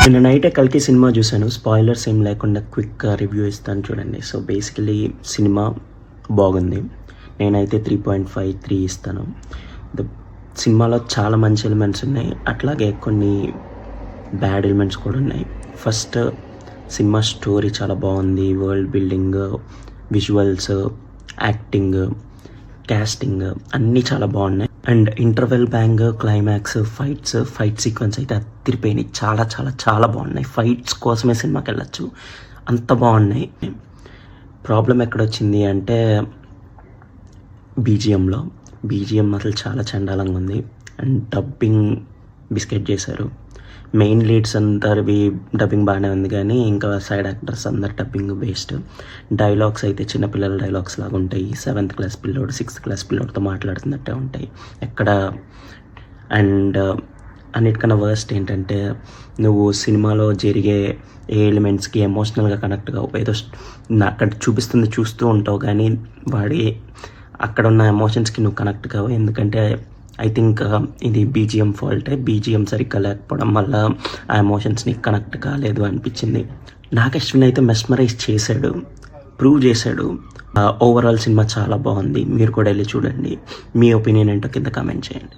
నిన్న నైటే కల్కి సినిమా చూశాను. స్పాయిలర్స్ ఏం లేకుండా క్విక్ రివ్యూ ఇస్తాను చూడండి. సో బేసికలీ సినిమా బాగుంది. నేనైతే 3.53 ఇస్తాను. సినిమాలో చాలా మంచి ఎలిమెంట్స్ ఉన్నాయి, అట్లాగే కొన్ని బ్యాడ్ ఎలిమెంట్స్ కూడా ఉన్నాయి. ఫస్ట్, సినిమా స్టోరీ చాలా బాగుంది. World building, visuals, acting, casting అన్నీ చాలా బాగున్నాయి. And interval bang, climax, fight sequence అయితే అదిరిపోయినాయి. చాలా చాలా చాలా బాగున్నాయి. ఫైట్స్ కోసమే సినిమాకి వెళ్ళచ్చు, అంత బాగున్నాయి. ప్రాబ్లం ఎక్కడొచ్చింది అంటే బీజిఎం అసలు చాలా చండాలంగా ఉంది. అండ్ డబ్బింగ్ బిస్కెట్ చేశారు. మెయిన్ లీడ్స్ అందరివి డబ్బింగ్ బాగానే ఉంది, కానీ ఇంకా సైడ్ యాక్టర్స్ అందరు డబ్బింగ్ వేస్ట్. డైలాగ్స్ అయితే చిన్నపిల్లల డైలాగ్స్ లాగా ఉంటాయి. 7th క్లాస్ పిల్లోడు 6th క్లాస్ పిల్లోడితో మాట్లాడుతున్నట్టే ఉంటాయి ఎక్కడ. అండ్ అన్నిటికన్నా వర్స్ట్ ఏంటంటే, నువ్వు సినిమాలో జరిగే ఏ ఎలిమెంట్స్కి ఎమోషనల్గా కనెక్ట్ కావు. ఏదో అక్కడ చూపిస్తుంది చూస్తూ ఉంటావు, కానీ అక్కడ ఉన్న ఎమోషన్స్కి నువ్వు కనెక్ట్ కావు. ఎందుకంటే ఐ థింక్ ఇది బీజిఎం ఫాల్టే. బీజిఎం సరిగ్గా లేకపోవడం వల్ల ఆ ఎమోషన్స్ని కనెక్ట్ కాలేదు అనిపించింది. నాగశ్విన్ అయితే మెస్మరైజ్ చేశాడు, ప్రూవ్ చేశాడు. ఓవరాల్ సినిమా చాలా బాగుంది. మీరు కూడా వెళ్ళి చూడండి. మీ ఒపీనియన్ ఏంటో కింద కామెంట్ చేయండి.